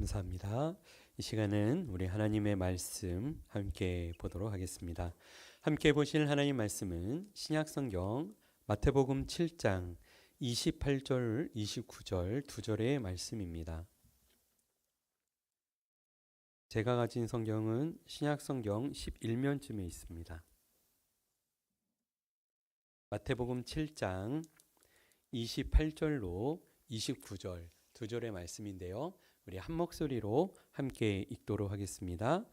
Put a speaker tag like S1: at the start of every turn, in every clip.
S1: 감사합니다. 이 시간은 우리 하나님의 말씀 함께 보도록 하겠습니다. 함께 보실 하나님 말씀은 신약성경 마태복음 7장 28절, 29절 두 절의 말씀입니다. 제가 가진 성경은 신약성경 11면쯤에 있습니다. 마태복음 7장 28절로 29절 두 절의 말씀인데요. 우리 한 목소리로 함께 읽도록 하겠습니다.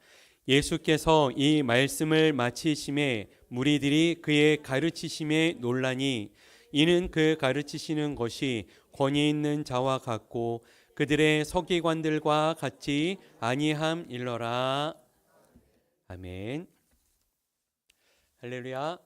S1: 예수께서 이 말씀을 마치심에 무리들이 그의 가르치심에 놀라니 이는 그 가르치시는 것이 권위 있는 자와 같고 그들의 서기관들과 같이 아니함일러라. 아멘. 할렐루야.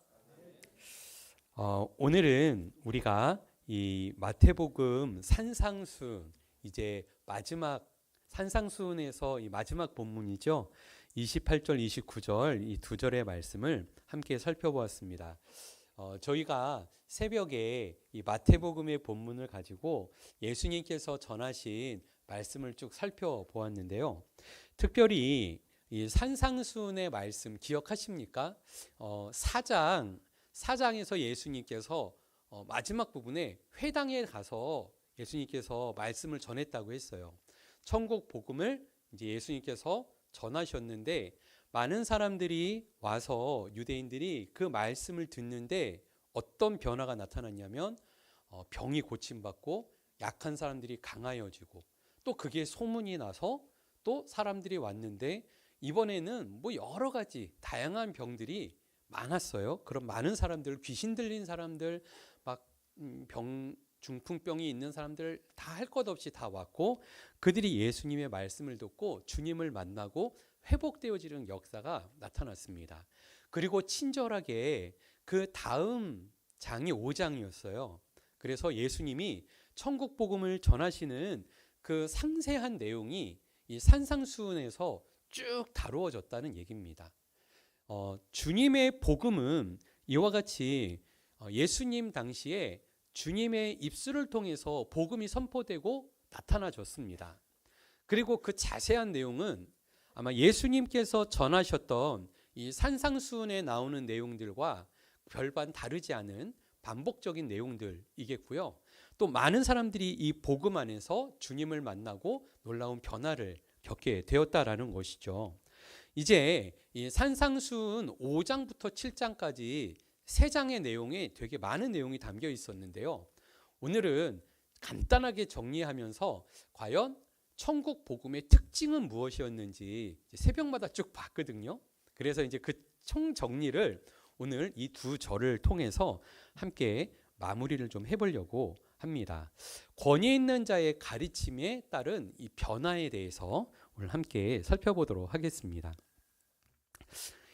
S1: 오늘은 우리가 이 마태복음 산상수훈, 이제 마지막 산상수훈에서 이 마지막 본문이죠. 28절, 29절 이 두 절의 말씀을 함께 살펴보았습니다. 저희가 새벽에 이 마태복음의 본문을 가지고 예수님께서 전하신 말씀을 쭉 살펴보았는데요. 특별히 이 산상수훈의 말씀 기억하십니까? 4장에서 예수님께서 마지막 부분에 회당에 가서 예수님께서 말씀을 전했다고 했어요. 천국 복음을 이제 예수님께서 전하셨는데 많은 사람들이 와서 유대인들이 그 말씀을 듣는데 어떤 변화가 나타났냐면 병이 고침받고 약한 사람들이 강하여지고 또 그게 소문이 나서 또 사람들이 왔는데 이번에는 뭐 여러 가지 다양한 병들이 많았어요. 그런 많은 사람들, 귀신 들린 사람들, 막 중풍병이 있는 사람들 다 할 것 없이 다 왔고 그들이 예수님의 말씀을 듣고 주님을 만나고 회복되어지는 역사가 나타났습니다. 그리고 친절하게 그 다음 장이 5장이었어요. 그래서 예수님이 천국 복음을 전하시는 그 상세한 내용이 이 산상수훈에서 쭉 다루어졌다는 얘기입니다. 주님의 복음은 이와 같이 예수님 당시에 주님의 입술을 통해서 복음이 선포되고 나타나졌습니다. 그리고 그 자세한 내용은 아마 예수님께서 전하셨던 이 산상수훈에 나오는 내용들과 별반 다르지 않은 반복적인 내용들이겠고요. 또 많은 사람들이 이 복음 안에서 주님을 만나고 놀라운 변화를 겪게 되었다라는 것이죠. 이제 이 산상수훈 5장부터 7장까지 세 장의 내용에 되게 많은 내용이 담겨 있었는데요. 오늘은 간단하게 정리하면서 과연 천국 복음의 특징은 무엇이었는지 새벽마다 쭉 봤거든요. 그래서 이제 그 총 정리를 오늘 이 두 절을 통해서 함께 마무리를 좀 해보려고 합니다. 권위 있는 자의 가르침에 따른 이 변화에 대해서 오늘 함께 살펴보도록 하겠습니다.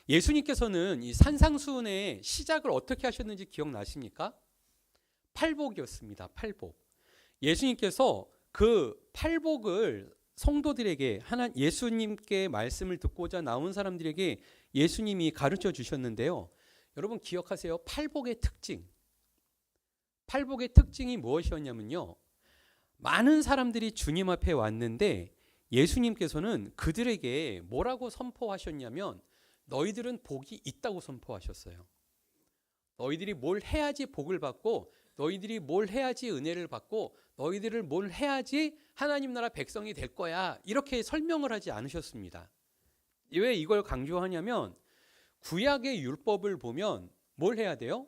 S1: 예수님께서는 이 산상수훈의 시작을 어떻게 하셨는지 기억나십니까? 팔복이었습니다. 팔복. 예수님께서 그 팔복을 성도들에게 예수님께 말씀을 듣고자 나온 사람들에게 예수님이 가르쳐 주셨는데요. 여러분 기억하세요. 팔복의 특징. 팔복의 특징이 무엇이었냐면요. 많은 사람들이 주님 앞에 왔는데 예수님께서는 그들에게 뭐라고 선포하셨냐면 너희들은 복이 있다고 선포하셨어요. 너희들이 뭘 해야지 복을 받고 너희들이 뭘 해야지 은혜를 받고 너희들을 뭘 해야지 하나님 나라 백성이 될 거야. 이렇게 설명을 하지 않으셨습니다. 왜 이걸 강조하냐면 구약의 율법을 보면 뭘 해야 돼요?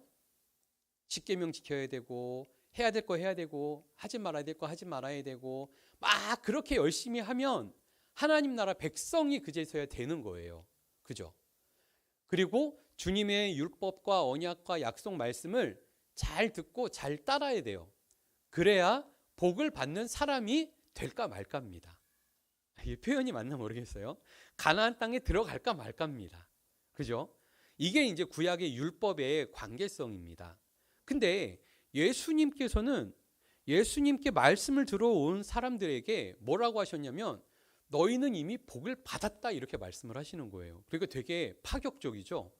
S1: 십계명 지켜야 되고 해야 될 거 해야 되고 하지 말아야 될 거 하지 말아야 되고 막 그렇게 열심히 하면 하나님 나라 백성이 그제서야 되는 거예요. 그죠? 그리고 주님의 율법과 언약과 약속 말씀을 잘 듣고 잘 따라야 돼요. 그래야 복을 받는 사람이 될까 말까입니다. 이 표현이 맞나 모르겠어요. 가나안 땅에 들어갈까 말까입니다. 그죠? 이게 이제 구약의 율법의 관계성입니다. 근데 예수님께서는 예수님께 말씀을 들어온 사람들에게 뭐라고 하셨냐면 너희는 이미 복을 받았다 이렇게 말씀을 하시는 거예요. 그러니까 되게 파격적이죠.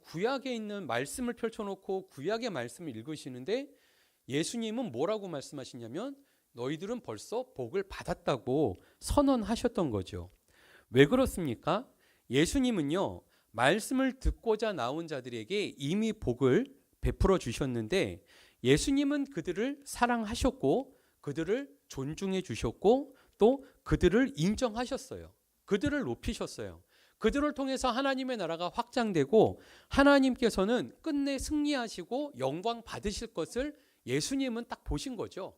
S1: 구약에 있는 말씀을 펼쳐놓고 구약의 말씀을 읽으시는데 예수님은 뭐라고 말씀하시냐면 너희들은 벌써 복을 받았다고 선언하셨던 거죠. 왜 그렇습니까? 예수님은요, 말씀을 듣고자 나온 자들에게 이미 복을 베풀어 주셨는데 예수님은 그들을 사랑하셨고 그들을 존중해 주셨고 또 그들을 인정하셨어요. 그들을 높이셨어요. 그들을 통해서 하나님의 나라가 확장되고 하나님께서는 끝내 승리하시고 영광 받으실 것을 예수님은 딱 보신 거죠.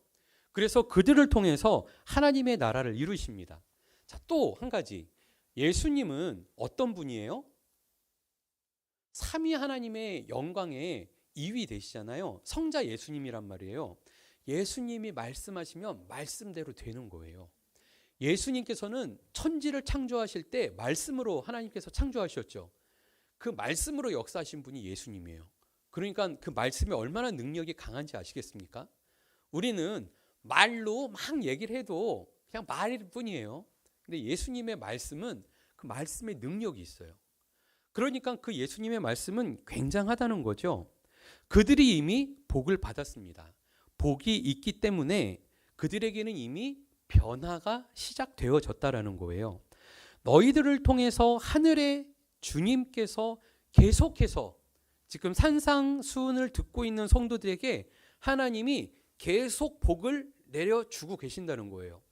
S1: 그래서 그들을 통해서 하나님의 나라를 이루십니다. 자, 또 한 가지. 예수님은 어떤 분이에요? 삼위 하나님의 영광에 2위 되시잖아요. 성자 예수님이란 말이에요. 예수님이 말씀하시면 말씀대로 되는 거예요. 예수님께서는 천지를 창조하실 때 말씀으로 하나님께서 창조하셨죠. 그 말씀으로 역사하신 분이 예수님이에요. 그러니까 그 말씀이 얼마나 능력이 강한지 아시겠습니까? 우리는 말로 막 얘기를 해도 그냥 말일 뿐이에요. 근데 예수님의 말씀은 그 말씀의 능력이 있어요. 그러니까 그 예수님의 말씀은 굉장하다는 거죠. 그들이 이미 복을 받았습니다. 복이 있기 때문에 그들에게는 이미 변화가 시작되어졌다라는 거예요. 너희들을 통해서 하늘의 주님께서 계속해서 지금 산상수훈을 듣고 있는 성도들에게 하나님이 계속 복을 내려주고 계신다는 거예요.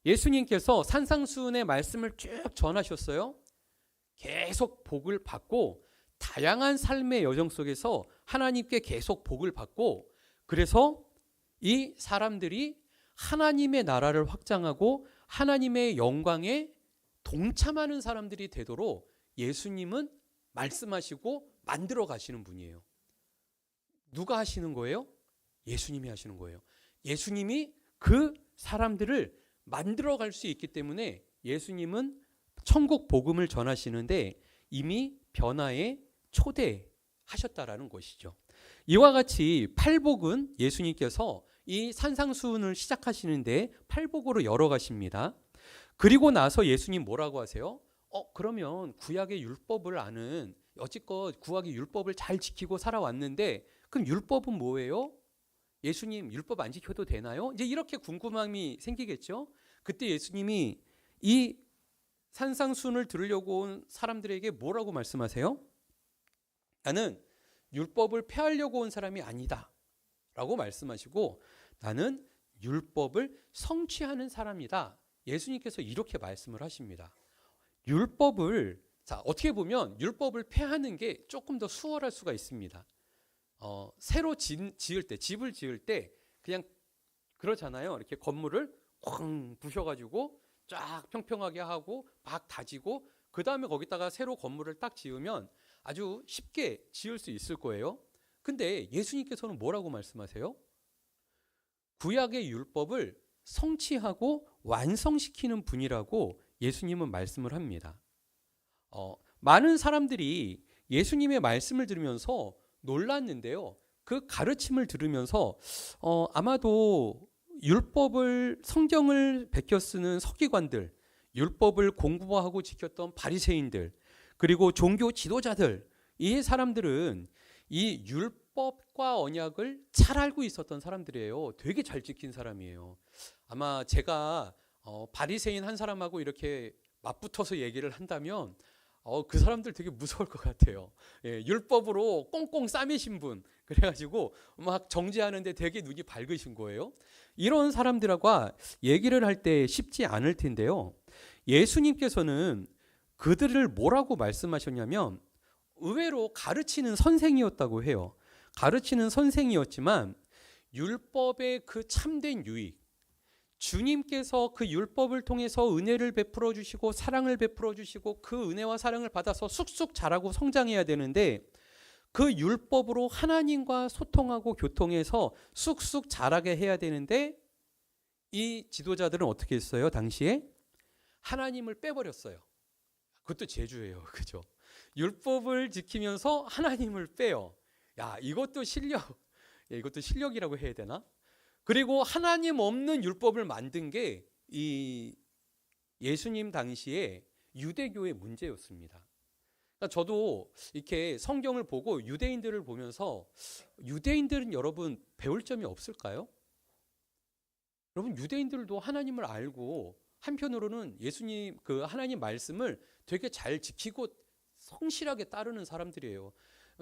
S1: 예수님께서 산상수훈의 말씀을 쭉 전하셨어요. 계속 복을 받고 다양한 삶의 여정 속에서 하나님께 계속 복을 받고 그래서 이 사람들이 하나님의 나라를 확장하고 하나님의 영광에 동참하는 사람들이 되도록 예수님은 말씀하시고 만들어 가시는 분이에요. 누가 하시는 거예요? 예수님이 하시는 거예요. 예수님이 그 사람들을 만들어 갈 수 있기 때문에 예수님은 천국 복음을 전하시는데 이미 변화에 초대하셨다라는 것이죠. 이와 같이 팔복은 예수님께서 이 산상수훈을 시작하시는데 팔복으로 열어가십니다. 그리고 나서 예수님 뭐라고 하세요? 그러면 구약의 율법을 아는 여지껏 구약의 율법을 잘 지키고 살아왔는데 그럼 율법은 뭐예요? 예수님 율법 안 지켜도 되나요? 이제 이렇게 궁금함이 생기겠죠. 그때 예수님이 이 산상수훈을 들으려고 온 사람들에게 뭐라고 말씀하세요? 나는 율법을 폐하려고 온 사람이 아니다 라고 말씀하시고 나는 율법을 성취하는 사람이다. 예수님께서 이렇게 말씀을 하십니다. 율법을 어떻게 보면 율법을 폐하는 게 조금 더 수월할 수가 있습니다. 새로 지을 때 집을 지을 때 그냥 그러잖아요. 이렇게 건물을 쾅 부셔가지고 쫙 평평하게 하고 막 다지고 그 다음에 거기다가 새로 건물을 딱 지으면 아주 쉽게 지을 수 있을 거예요. 근데 예수님께서는 뭐라고 말씀하세요? 구약의 율법을 성취하고 완성시키는 분이라고 예수님은 말씀을 합니다. 많은 사람들이 예수님의 말씀을 들으면서 놀랐는데요. 그 가르침을 들으면서 아마도 율법을 성경을 베껴 쓰는 서기관들, 율법을 공부하고 지켰던 바리새인들, 그리고 종교 지도자들, 이 사람들은 이 율법과 언약을 잘 알고 있었던 사람들이에요. 되게 잘 지킨 사람이에요. 아마 제가 바리새인 한 사람하고 이렇게 맞붙어서 얘기를 한다면 그 사람들 되게 무서울 것 같아요. 율법으로 꽁꽁 싸매신 분, 그래가지고 막 정죄하는데 되게 눈이 밝으신 거예요. 이런 사람들하고 얘기를 할 때 쉽지 않을 텐데요. 예수님께서는 그들을 뭐라고 말씀하셨냐면 의외로 가르치는 선생이었다고 해요. 가르치는 선생이었지만 율법의 그 참된 유익, 주님께서 그 율법을 통해서 은혜를 베풀어 주시고 사랑을 베풀어 주시고 그 은혜와 사랑을 받아서 쑥쑥 자라고 성장해야 되는데 그 율법으로 하나님과 소통하고 교통해서 쑥쑥 자라게 해야 되는데 이 지도자들은 어떻게 했어요? 당시에 하나님을 빼버렸어요. 그것도 재주예요. 그죠? 율법을 지키면서 하나님을 빼요. 야, 이것도 실력이라고 해야 되나? 그리고 하나님 없는 율법을 만든 게 이 예수님 당시에 유대교의 문제였습니다. 그러니까 저도 이렇게 성경을 보고 유대인들을 보면서 유대인들은 여러분 배울 점이 없을까요? 여러분, 유대인들도 하나님을 알고 한편으로는 예수님 그 하나님 말씀을 되게 잘 지키고 성실하게 따르는 사람들이에요.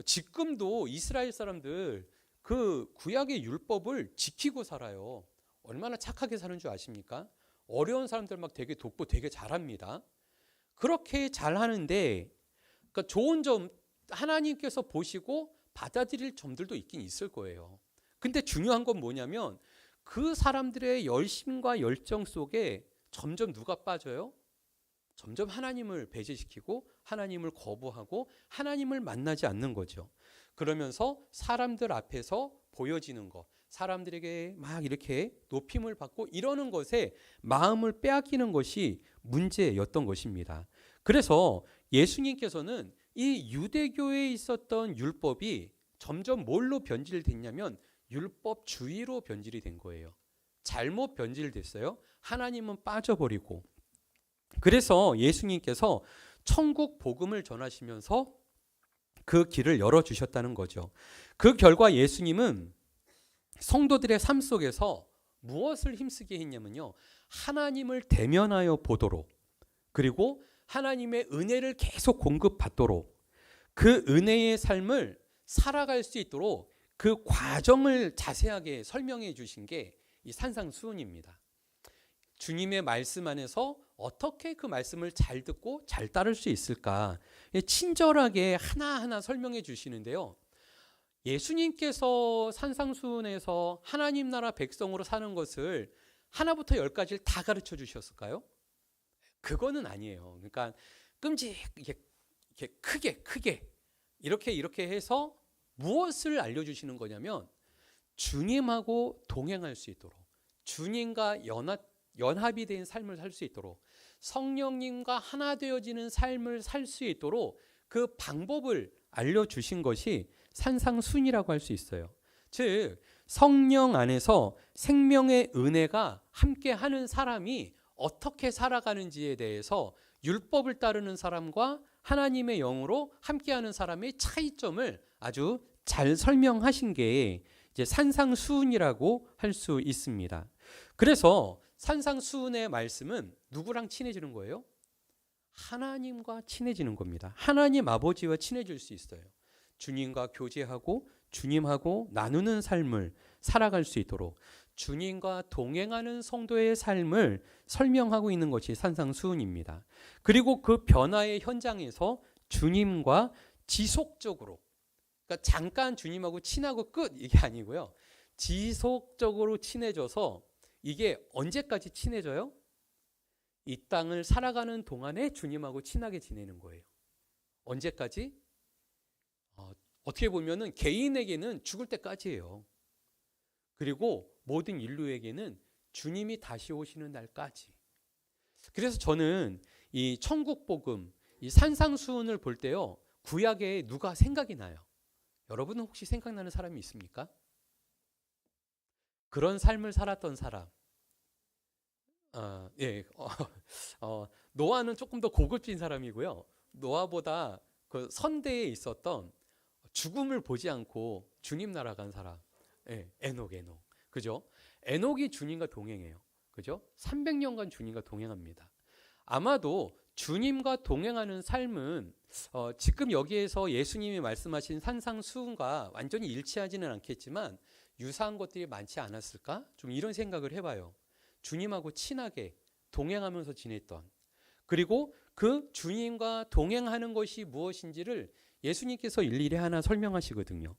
S1: 지금도 이스라엘 사람들 그 구약의 율법을 지키고 살아요. 얼마나 착하게 사는 줄 아십니까? 어려운 사람들 막 되게 돕고 되게 잘합니다. 그렇게 잘하는데, 그러니까 좋은 점 하나님께서 보시고 받아들일 점들도 있긴 있을 거예요. 근데 중요한 건 뭐냐면 그 사람들의 열심과 열정 속에 점점 누가 빠져요? 점점 하나님을 배제시키고 하나님을 거부하고 하나님을 만나지 않는 거죠. 그러면서 사람들 앞에서 보여지는 것, 사람들에게 막 이렇게 높임을 받고 이러는 것에 마음을 빼앗기는 것이 문제였던 것입니다. 그래서 예수님께서는 이 유대교에 있었던 율법이 점점 뭘로 변질됐냐면 율법주의로 변질이 된 거예요. 잘못 변질됐어요. 하나님은 빠져버리고. 그래서 예수님께서 천국 복음을 전하시면서 그 길을 열어주셨다는 거죠. 그 결과 예수님은 성도들의 삶 속에서 무엇을 힘쓰게 했냐면요, 하나님을 대면하여 보도록, 그리고 하나님의 은혜를 계속 공급받도록, 그 은혜의 삶을 살아갈 수 있도록 그 과정을 자세하게 설명해 주신 게 이 산상수훈입니다. 주님의 말씀 안에서 어떻게 그 말씀을 잘 듣고 잘 따를 수 있을까 친절하게 하나하나 설명해 주시는데요. 예수님께서 산상수훈에서 하나님 나라 백성으로 사는 것을 하나부터 열까지를 다 가르쳐 주셨을까요? 그거는 아니에요. 그러니까 끔찍하게 크게 이렇게 해서 무엇을 알려주시는 거냐면 주님하고 동행할 수 있도록, 주님과 연합이 된 삶을 살 수 있도록, 성령님과 하나 되어지는 삶을 살 수 있도록 그 방법을 알려주신 것이 산상순이라고 할 수 있어요. 즉 성령 안에서 생명의 은혜가 함께하는 사람이 어떻게 살아가는지에 대해서 율법을 따르는 사람과 하나님의 영으로 함께하는 사람의 차이점을 아주 잘 설명하신 게 이제 산상수훈이라고 할 수 있습니다. 그래서 산상수훈의 말씀은 누구랑 친해지는 거예요? 하나님과 친해지는 겁니다. 하나님 아버지와 친해질 수 있어요. 주님과 교제하고 주님하고 나누는 삶을 살아갈 수 있도록 주님과 동행하는 성도의 삶을 설명하고 있는 것이 산상수훈입니다. 그리고 그 변화의 현장에서 주님과 지속적으로, 그러니까 잠깐 주님하고 친하고 끝 이게 아니고요. 지속적으로 친해져서 이게 언제까지 친해져요? 이 땅을 살아가는 동안에 주님하고 친하게 지내는 거예요. 언제까지? 어떻게 보면은 개인에게는 죽을 때까지예요. 그리고 모든 인류에게는 주님이 다시 오시는 날까지. 그래서 저는 이 천국 복음, 이 산상수훈을 볼 때요, 구약에 누가 생각이 나요? 여러분은 혹시 생각나는 사람이 있습니까? 그런 삶을 살았던 사람. 노아는 조금 더 고급진 사람이고요. 노아보다 그 선대에 있었던 죽음을 보지 않고 주님 나라 간 사람. 에녹. 그죠? 에녹이 주님과 동행해요. 그죠? 300년간 주님과 동행합니다. 아마도 주님과 동행하는 삶은 지금 여기에서 예수님이 말씀하신 산상수훈과 완전히 일치하지는 않겠지만 유사한 것들이 많지 않았을까? 좀 이런 생각을 해봐요. 주님하고 친하게 동행하면서 지냈던, 그리고 그 주님과 동행하는 것이 무엇인지를 예수님께서 일일이 하나 설명하시거든요.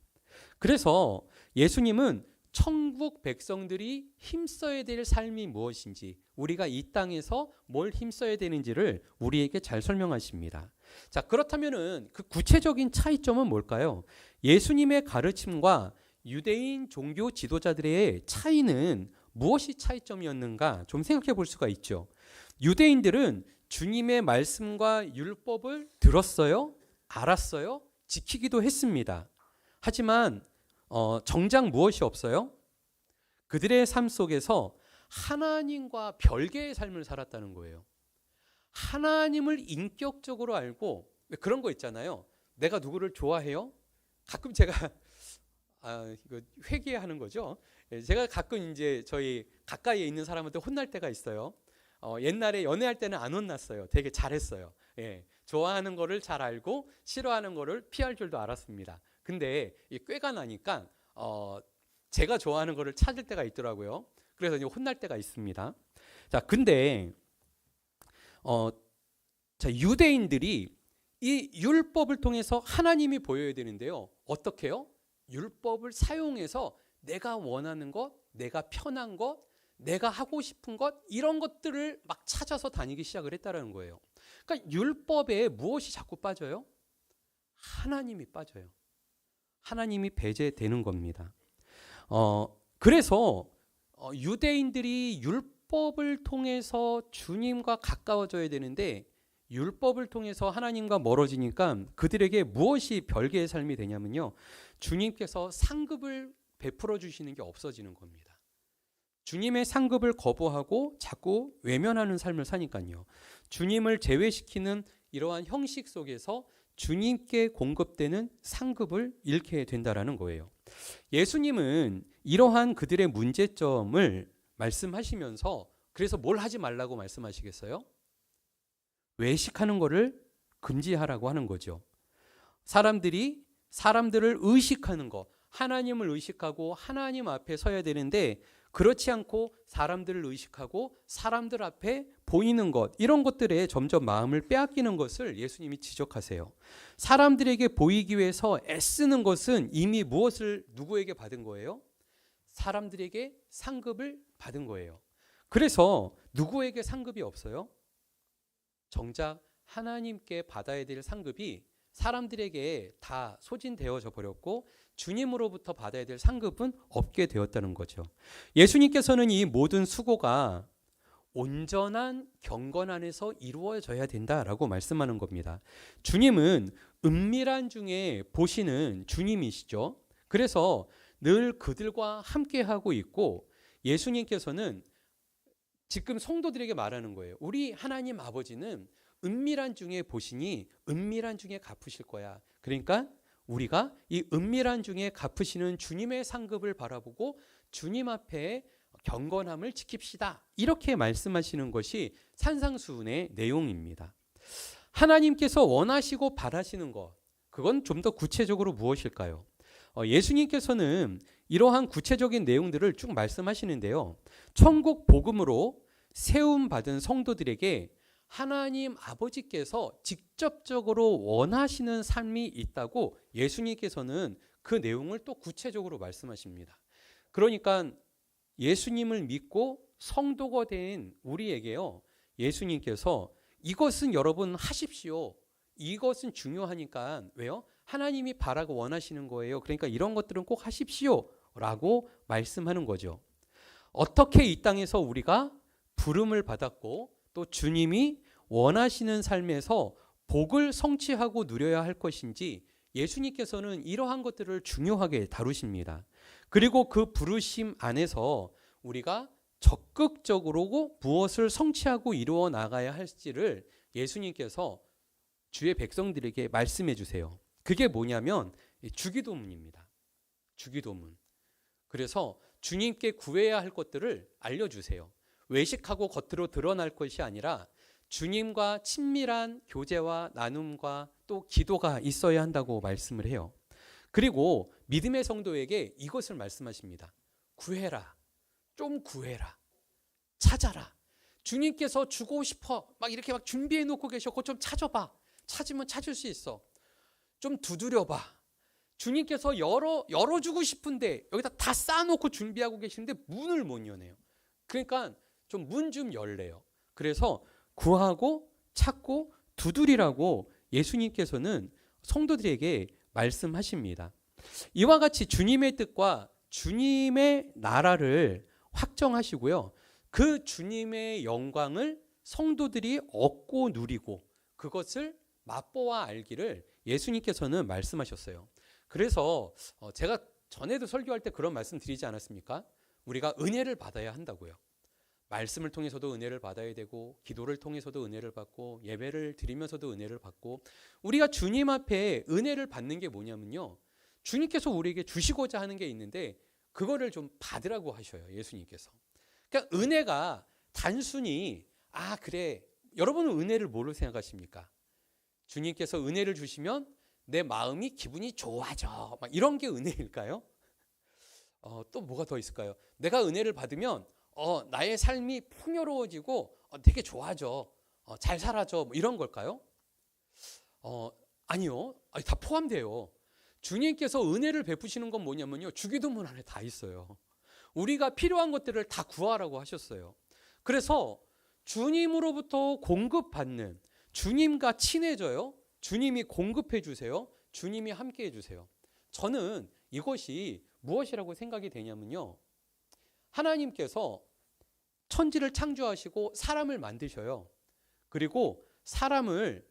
S1: 그래서 예수님은 천국 백성들이 힘써야 될 삶이 무엇인지, 우리가 이 땅에서 뭘 힘써야 되는지를 우리에게 잘 설명하십니다. 자, 그렇다면은 그 구체적인 차이점은 뭘까요? 예수님의 가르침과 유대인 종교 지도자들의 차이는 무엇이 차이점이었는가 좀 생각해 볼 수가 있죠. 유대인들은 주님의 말씀과 율법을 들었어요, 알았어요, 지키기도 했습니다. 하지만 정작 무엇이 없어요? 그들의 삶 속에서 하나님과 별개의 삶을 살았다는 거예요. 하나님을 인격적으로 알고, 그런 거 있잖아요. 내가 누구를 좋아해요? 가끔 제가 이거 회개하는 거죠. 제가 가끔 이제 저희 가까이에 있는 사람한테 혼날 때가 있어요. 옛날에 연애할 때는 안 혼났어요. 되게 잘했어요. 예, 좋아하는 거를 잘 알고 싫어하는 거를 피할 줄도 알았습니다. 근데 이 꾀가 나니까 제가 좋아하는 거를 찾을 때가 있더라고요. 그래서 이제 혼날 때가 있습니다. 자, 근데 자, 유대인들이 이 율법을 통해서 하나님이 보여야 되는데요. 어떻게요? 율법을 사용해서 내가 원하는 것, 내가 편한 것, 내가 하고 싶은 것, 이런 것들을 막 찾아서 다니기 시작을 했다는 거예요. 그러니까 율법에 무엇이 자꾸 빠져요? 하나님이 빠져요. 하나님이 배제되는 겁니다. 그래서 유대인들이 율법을 통해서 주님과 가까워져야 되는데 율법을 통해서 하나님과 멀어지니까 그들에게 무엇이 별개의 삶이 되냐면요. 주님께서 상급을 베풀어 주시는 게 없어지는 겁니다. 주님의 상급을 거부하고 자꾸 외면하는 삶을 사니까요. 주님을 제외시키는 이러한 형식 속에서 주님께 공급되는 상급을 잃게 된다라는 거예요. 예수님은 이러한 그들의 문제점을 말씀하시면서 그래서 뭘 하지 말라고 말씀하시겠어요? 외식하는 것을 금지하라고 하는 거죠. 사람들이 사람들을 의식하는 것, 하나님을 의식하고 하나님 앞에 서야 되는데 그렇지 않고 사람들을 의식하고 사람들 앞에 보이는 것, 이런 것들에 점점 마음을 빼앗기는 것을 예수님이 지적하세요. 사람들에게 보이기 위해서 애쓰는 것은 이미 무엇을 누구에게 받은 거예요? 사람들에게 상급을 받은 거예요. 그래서 누구에게 상급이 없어요? 정작 하나님께 받아야 될 상급이 사람들에게 다 소진되어져 버렸고 주님으로부터 받아야 될 상급은 없게 되었다는 거죠. 예수님께서는 이 모든 수고가 온전한 경건 안에서 이루어져야 된다라고 말씀하는 겁니다. 주님은 은밀한 중에 보시는 주님이시죠. 그래서 늘 그들과 함께하고 있고 예수님께서는 지금 성도들에게 말하는 거예요. 우리 하나님 아버지는 은밀한 중에 보시니 은밀한 중에 갚으실 거야. 그러니까 우리가 이 은밀한 중에 갚으시는 주님의 상급을 바라보고 주님 앞에 경건함을 지킵시다. 이렇게 말씀하시는 것이 산상수훈의 내용입니다. 하나님께서 원하시고 바라시는 것, 그건 좀 더 구체적으로 무엇일까요? 예수님께서는 이러한 구체적인 내용들을 쭉 말씀하시는데요. 천국 복음으로 세움받은 성도들에게 하나님 아버지께서 직접적으로 원하시는 삶이 있다고 예수님께서는 그 내용을 또 구체적으로 말씀하십니다. 그러니까 예수님을 믿고 성도가 된 우리에게요, 예수님께서 이것은 여러분 하십시오. 이것은 중요하니까 왜요? 하나님이 바라고 원하시는 거예요. 그러니까 이런 것들은 꼭 하십시오 라고 말씀하는 거죠. 어떻게 이 땅에서 우리가 부름을 받았고 또 주님이 원하시는 삶에서 복을 성취하고 누려야 할 것인지 예수님께서는 이러한 것들을 중요하게 다루십니다. 그리고 그 부르심 안에서 우리가 적극적으로 무엇을 성취하고 이루어 나가야 할지를 예수님께서 주의 백성들에게 말씀해 주세요. 그게 뭐냐면 주기도문입니다. 주기도문. 그래서 주님께 구해야 할 것들을 알려주세요. 외식하고 겉으로 드러날 것이 아니라 주님과 친밀한 교제와 나눔과 또 기도가 있어야 한다고 말씀을 해요. 그리고 믿음의 성도에게 이것을 말씀하십니다. 구해라. 좀 구해라. 찾아라. 주님께서 주고 싶어. 막 이렇게 막 준비해 놓고 계셔. 그거 좀 찾아봐. 찾으면 찾을 수 있어. 좀 두드려봐. 주님께서 열어주고 싶은데 여기다 다 쌓아놓고 준비하고 계시는데 문을 못 여네요. 그러니까 좀 문 좀 열래요. 그래서 구하고 찾고 두드리라고 예수님께서는 성도들에게 말씀하십니다. 이와 같이 주님의 뜻과 주님의 나라를 확정하시고요. 그 주님의 영광을 성도들이 얻고 누리고 그것을 맛보아 알기를 예수님께서는 말씀하셨어요. 그래서 제가 전에도 설교할 때 그런 말씀 드리지 않았습니까? 우리가 은혜를 받아야 한다고요. 말씀을 통해서도 은혜를 받아야 되고 기도를 통해서도 은혜를 받고 예배를 드리면서도 은혜를 받고 우리가 주님 앞에 은혜를 받는 게 뭐냐면요. 주님께서 우리에게 주시고자 하는 게 있는데 그거를 좀 받으라고 하셔요, 예수님께서. 그러니까 은혜가 단순히 그래, 여러분은 은혜를 뭐로 생각하십니까? 주님께서 은혜를 주시면 내 마음이 기분이 좋아져, 막 이런 게 은혜일까요? 또 뭐가 더 있을까요? 내가 은혜를 받으면 나의 삶이 풍요로워지고 되게 좋아져, 잘 살아져, 뭐 이런 걸까요? 아니요. 다 포함돼요. 주님께서 은혜를 베푸시는 건 뭐냐면요, 주기도문 안에 다 있어요. 우리가 필요한 것들을 다 구하라고 하셨어요. 그래서 주님으로부터 공급받는, 주님과 친해져요. 주님이 공급해 주세요. 주님이 함께 해 주세요. 저는 이것이 무엇이라고 생각이 되냐면요, 하나님께서 천지를 창조하시고 사람을 만드셔요. 그리고 사람에게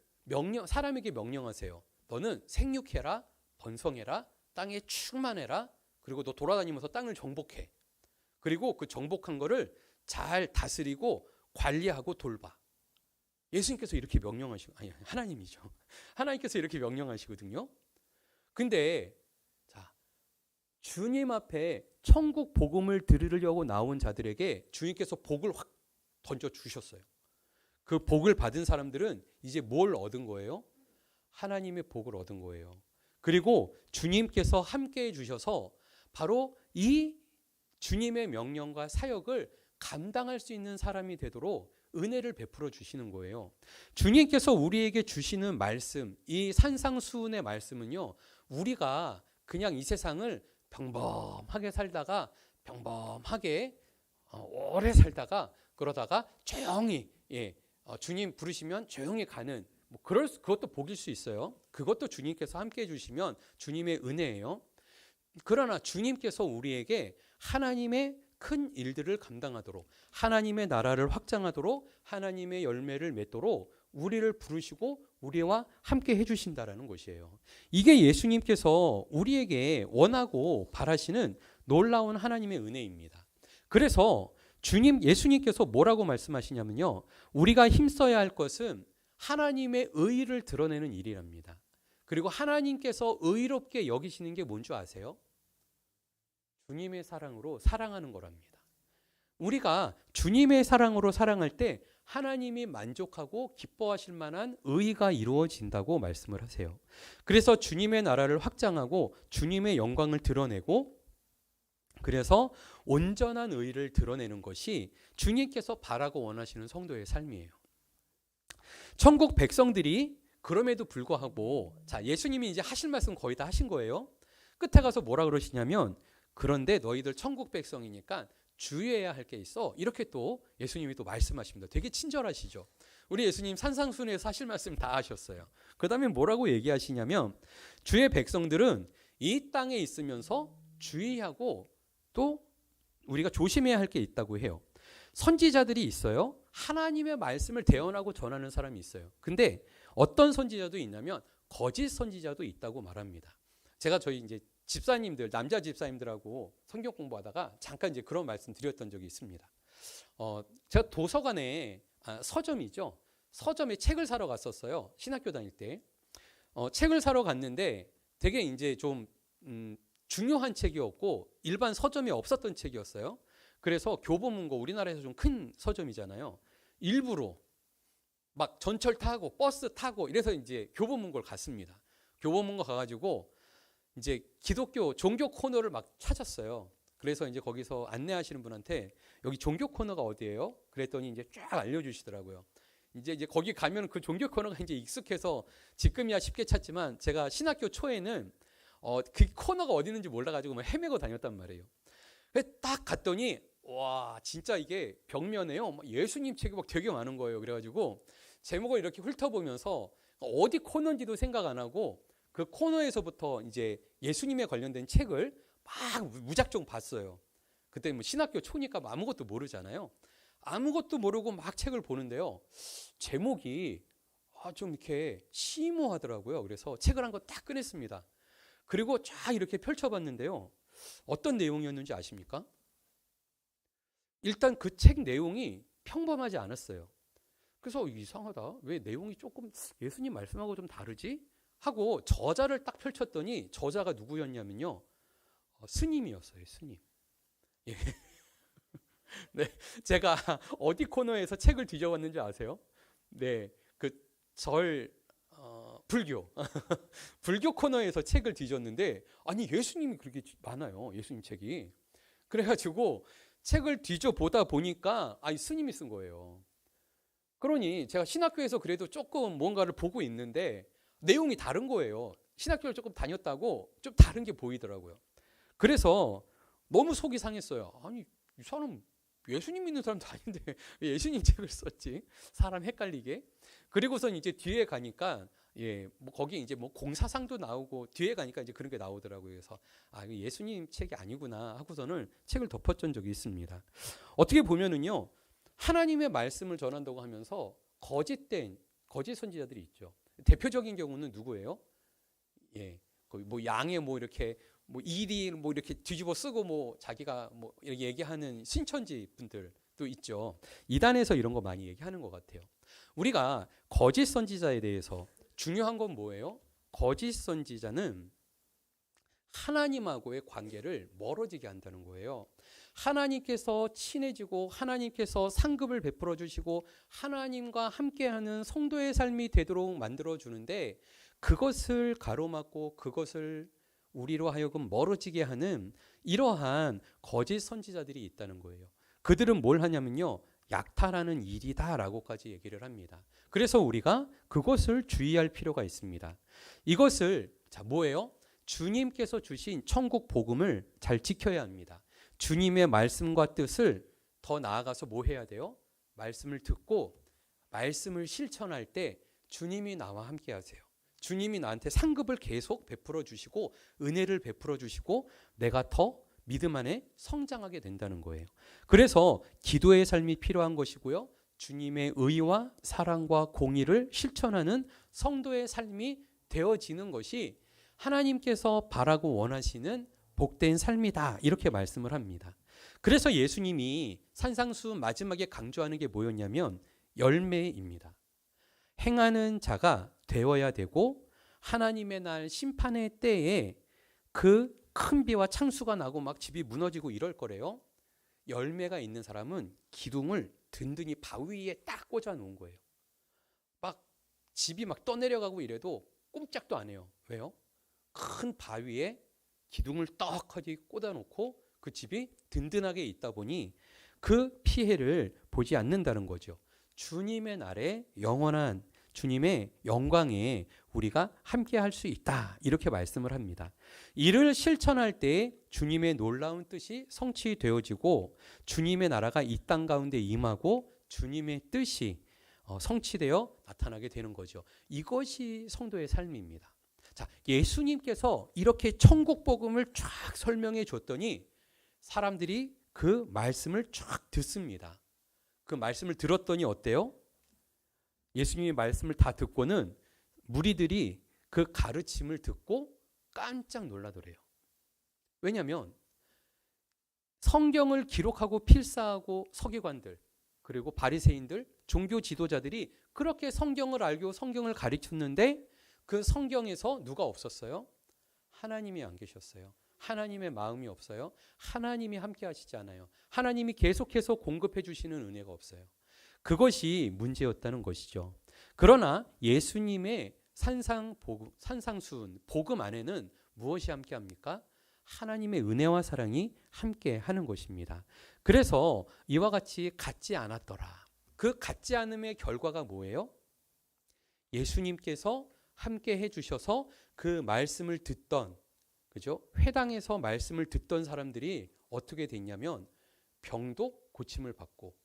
S1: 명령하세요. 너는 생육해라, 번성해라, 땅에 충만해라, 그리고 너 돌아다니면서 땅을 정복해. 그리고 그 정복한 거를 잘 다스리고 관리하고 돌봐. 예수님께서 이렇게 명령하시고, 하나님이죠. 하나님께서 이렇게 명령하시거든요. 근데 주님 앞에 천국 복음을 들으려고 나온 자들에게 주님께서 복을 확 던져 주셨어요. 그 복을 받은 사람들은 이제 뭘 얻은 거예요? 하나님의 복을 얻은 거예요. 그리고 주님께서 함께 해주셔서 바로 이 주님의 명령과 사역을 감당할 수 있는 사람이 되도록 은혜를 베풀어 주시는 거예요. 주님께서 우리에게 주시는 말씀, 이 산상수훈의 말씀은요, 우리가 그냥 이 세상을 평범하게 살다가 평범하게 오래 살다가 그러다가 조용히 주님 부르시면 조용히 가는, 그것도 복일 수 있어요. 그것도 주님께서 함께 해주시면 주님의 은혜예요. 그러나 주님께서 우리에게 하나님의 큰 일들을 감당하도록, 하나님의 나라를 확장하도록, 하나님의 열매를 맺도록 우리를 부르시고 우리와 함께 해주신다라는 것이에요. 이게 예수님께서 우리에게 원하고 바라시는 놀라운 하나님의 은혜입니다. 그래서 예수님께서 뭐라고 말씀하시냐면요, 우리가 힘써야 할 것은 하나님의 의의를 드러내는 일이랍니다. 그리고 하나님께서 의롭게 여기시는 게 뭔지 아세요? 주님의 사랑으로 사랑하는 거랍니다. 우리가 주님의 사랑으로 사랑할 때 하나님이 만족하고 기뻐하실 만한 의의가 이루어진다고 말씀을 하세요. 그래서 주님의 나라를 확장하고 주님의 영광을 드러내고, 그래서 온전한 의의를 드러내는 것이 주님께서 바라고 원하시는 성도의 삶이에요. 천국 백성들이 그럼에도 불구하고, 예수님이 이제 하실 말씀 거의 다 하신 거예요. 끝에 가서 뭐라 그러시냐면, 그런데 너희들 천국 백성이니까 주의해야 할 게 있어. 이렇게 또 예수님이 또 말씀하십니다. 되게 친절하시죠. 우리 예수님 산상순회에서 하실 말씀 다 하셨어요. 그 다음에 뭐라고 얘기하시냐면, 주의 백성들은 이 땅에 있으면서 주의하고 또 우리가 조심해야 할 게 있다고 해요. 선지자들이 있어요. 하나님의 말씀을 대언하고 전하는 사람이 있어요. 근데 어떤 선지자도 있냐면 거짓 선지자도 있다고 말합니다. 제가 저희 이제 집사님들, 남자 집사님들하고 성경 공부하다가 잠깐 이제 그런 말씀 드렸던 적이 있습니다. 제가 도서관에, 서점이죠. 서점에 책을 사러 갔었어요. 신학교 다닐 때. 책을 사러 갔는데 되게 이제 좀 중요한 책이었고 일반 서점에 없었던 책이었어요. 그래서 교보문고, 우리나라에서 좀 큰 서점이잖아요. 일부러 막 전철 타고 버스 타고 이래서 이제 교보문고를 갔습니다. 교보문고 가가지고 이제 기독교 종교 코너를 막 찾았어요. 그래서 이제 거기서 안내하시는 분한테 여기 종교 코너가 어디예요? 그랬더니 이제 쫙 알려주시더라고요. 이제 거기 가면 그 종교 코너가 이제 익숙해서 지금이야 쉽게 찾지만 제가 신학교 초에는 그 코너가 어디 있는지 몰라가지고 헤매고 다녔단 말이에요. 딱 갔더니 와, 진짜 이게 벽면에요, 예수님 책이 막 되게 많은 거예요. 그래가지고 제목을 이렇게 훑어보면서 어디 코너인지도 생각 안 하고 그 코너에서부터 이제 예수님에 관련된 책을 막 무작정 봤어요. 그때 신학교 초니까 아무것도 모르잖아요. 아무것도 모르고 막 책을 보는데요, 제목이 좀 이렇게 심오하더라고요. 그래서 책을 한 권 딱 꺼냈습니다. 그리고 쫙 이렇게 펼쳐봤는데요, 어떤 내용이었는지 아십니까? 일단 그 책 내용이 평범하지 않았어요. 그래서 이상하다, 왜 내용이 조금 예수님 말씀하고 좀 다르지? 하고 저자를 딱 펼쳤더니 저자가 누구였냐면요, 스님이었어요. 스님. 예. 네, 제가 어디 코너에서 책을 뒤져봤는지 아세요? 네, 불교 불교 코너에서 책을 뒤졌는데 아니 예수님이 그렇게 많아요. 예수님 책이. 그래가지고 책을 뒤져보다 보니까 스님이 쓴 거예요. 그러니 제가 신학교에서 그래도 조금 뭔가를 보고 있는데 내용이 다른 거예요. 신학교를 조금 다녔다고 좀 다른 게 보이더라고요. 그래서 너무 속이 상했어요. 아니 이 사람 예수님 믿는 사람도 아닌데 왜 예수님 책을 썼지? 사람 헷갈리게. 그리고선 이제 뒤에 가니까 뭐 거기 이제 뭐 공사상도 나오고 뒤에 가니까 이제 그런 게 나오더라고요. 그래서 이거 예수님 책이 아니구나 하고서는 책을 덮었던 적이 있습니다. 어떻게 보면은요, 하나님의 말씀을 전한다고 하면서 거짓된 거짓 선지자들이 있죠. 대표적인 경우는 누구예요? 거기 뭐 양에 뭐 이렇게 뭐 일이 뭐 이렇게 뒤집어 쓰고 뭐 자기가 뭐 이렇게 얘기하는 신천지 분들도 있죠. 이단에서 이런 거 많이 얘기하는 것 같아요. 우리가 거짓 선지자에 대해서 중요한 건 뭐예요? 거짓 선지자는 하나님하고의 관계를 멀어지게 한다는 거예요. 하나님께서 친해지고 하나님께서 상급을 베풀어 주시고 하나님과 함께하는 성도의 삶이 되도록 만들어 주는데 그것을 가로막고 그것을 우리로 하여금 멀어지게 하는 이러한 거짓 선지자들이 있다는 거예요. 그들은 뭘 하냐면요, 약탈하는 일이다라고까지 얘기를 합니다. 그래서 우리가 그것을 주의할 필요가 있습니다. 이것을 뭐예요? 주님께서 주신 천국 복음을 잘 지켜야 합니다. 주님의 말씀과 뜻을 더 나아가서 뭐 해야 돼요? 말씀을 듣고 말씀을 실천할 때 주님이 나와 함께 하세요. 주님이 나한테 상급을 계속 베풀어 주시고 은혜를 베풀어 주시고 내가 더 믿음 안에 성장하게 된다는 거예요. 그래서 기도의 삶이 필요한 것이고요. 주님의 의와 사랑과 공의를 실천하는 성도의 삶이 되어지는 것이 하나님께서 바라고 원하시는 복된 삶이다. 이렇게 말씀을 합니다. 그래서 예수님이 산상수훈 마지막에 강조하는 게 뭐였냐면 열매입니다. 행하는 자가 되어야 되고 하나님의 날 심판의 때에 그 큰 비와 창수가 나고 막 집이 무너지고 이럴 거래요. 열매가 있는 사람은 기둥을 든든히 바위 위에 딱 꽂아 놓은 거예요. 막 집이 막 떠내려가고 이래도 꼼짝도 안 해요. 왜요? 큰 바위에 기둥을 떡하니 꽂아 놓고 그 집이 든든하게 있다 보니 그 피해를 보지 않는다는 거죠. 주님의 날에 영원한 주님의 영광에 우리가 함께 할 수 있다. 이렇게 말씀을 합니다. 이를 실천할 때 주님의 놀라운 뜻이 성취되어지고 주님의 나라가 이 땅 가운데 임하고 주님의 뜻이 성취되어 나타나게 되는 거죠. 이것이 성도의 삶입니다. 자, 예수님께서 이렇게 천국 복음을 쫙 설명해 줬더니 사람들이 그 말씀을 쫙 듣습니다. 그 말씀을 들었더니 어때요? 예수님의 말씀을 다 듣고는 무리들이 그 가르침을 듣고 깜짝 놀라더래요. 왜냐하면 성경을 기록하고 필사하고 서기관들 그리고 바리새인들 종교 지도자들이 그렇게 성경을 알고 성경을 가르쳤는데 그 성경에서 누가 없었어요? 하나님이 안 계셨어요. 하나님의 마음이 없어요. 하나님이 함께 하시지 않아요. 하나님이 계속해서 공급해 주시는 은혜가 없어요. 그것이 문제였다는 것이죠. 그러나 예수님의 산상수훈 복음 안에는 무엇이 함께 합니까? 하나님의 은혜와 사랑이 함께 하는 것입니다. 그래서 이와 같이 같지 않았더라. 그 같지 않음의 결과가 뭐예요? 예수님께서 함께 해주셔서 그 말씀을 듣던, 그죠? 회당에서 말씀을 듣던 사람들이 어떻게 됐냐면 병도 고침을 받고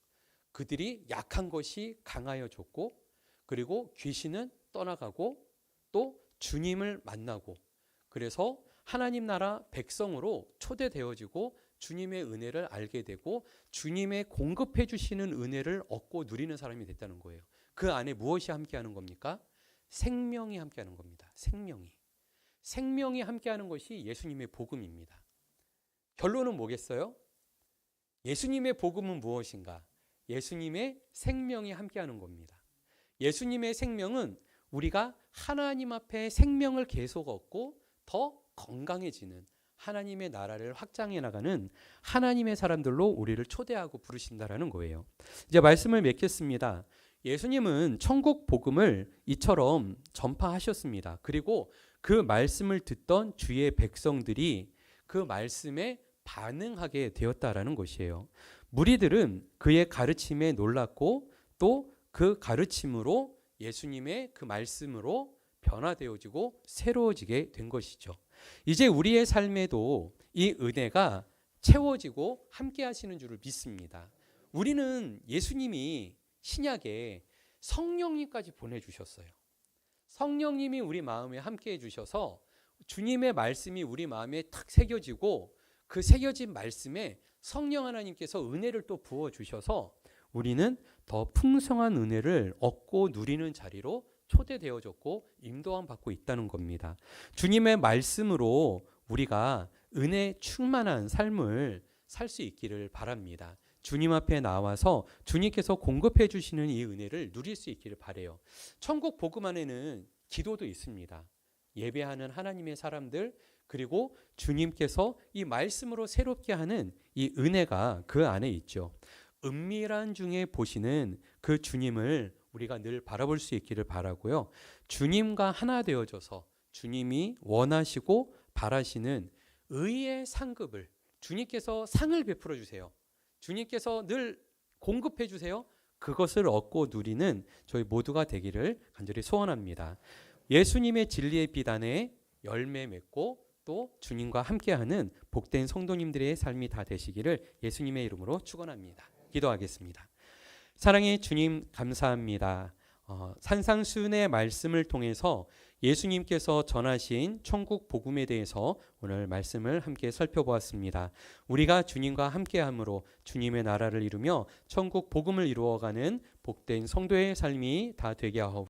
S1: 그들이 약한 것이 강하여졌고 그리고 귀신은 떠나가고 또 주님을 만나고 그래서 하나님 나라 백성으로 초대되어지고 주님의 은혜를 알게 되고 주님의 공급해 주시는 은혜를 얻고 누리는 사람이 됐다는 거예요. 그 안에 무엇이 함께하는 겁니까? 생명이 함께하는 겁니다. 생명이 함께하는 것이 예수님의 복음입니다. 결론은 뭐겠어요? 예수님의 복음은 무엇인가? 예수님의 생명이 함께하는 겁니다. 예수님의 생명은 우리가 하나님 앞에 생명을 계속 얻고 더 건강해지는 하나님의 나라를 확장해 나가는 하나님의 사람들로 우리를 초대하고 부르신다라는 거예요. 이제 말씀을 맺겠습니다. 예수님은 천국 복음을 이처럼 전파하셨습니다. 그리고 그 말씀을 듣던 주의 백성들이 그 말씀에 반응하게 되었다라는 것이에요. 무리들은 그의 가르침에 놀랐고 또 그 가르침으로 예수님의 그 말씀으로 변화되어지고 새로워지게 된 것이죠. 이제 우리의 삶에도 이 은혜가 채워지고 함께 하시는 줄을 믿습니다. 우리는 예수님이 신약에 성령님까지 보내주셨어요. 성령님이 우리 마음에 함께 해주셔서 주님의 말씀이 우리 마음에 탁 새겨지고 그 새겨진 말씀에 성령 하나님께서 은혜를 또 부어주셔서 우리는 더 풍성한 은혜를 얻고 누리는 자리로 초대되어졌고 인도함 받고 있다는 겁니다. 주님의 말씀으로 우리가 은혜 충만한 삶을 살 수 있기를 바랍니다. 주님 앞에 나와서 주님께서 공급해 주시는 이 은혜를 누릴 수 있기를 바라요. 천국 복음 안에는 기도도 있습니다. 예배하는 하나님의 사람들, 그리고 주님께서 이 말씀으로 새롭게 하는 이 은혜가 그 안에 있죠. 은밀한 중에 보시는 그 주님을 우리가 늘 바라볼 수 있기를 바라고요. 주님과 하나 되어져서 주님이 원하시고 바라시는 의의 상급을 주님께서 상을 베풀어 주세요. 주님께서 늘 공급해 주세요. 그것을 얻고 누리는 저희 모두가 되기를 간절히 소원합니다. 예수님의 진리의 비단에 열매 맺고 또 주님과 함께하는 복된 성도님들의 삶이 다 되시기를 예수님의 이름으로 축원합니다. 기도하겠습니다. 사랑의 주님 감사합니다. 산상수훈의 말씀을 통해서 예수님께서 전하신 천국 복음에 대해서 오늘 말씀을 함께 살펴보았습니다. 우리가 주님과 함께함으로 주님의 나라를 이루며 천국 복음을 이루어가는 복된 성도의 삶이 다 되게 하옵소서.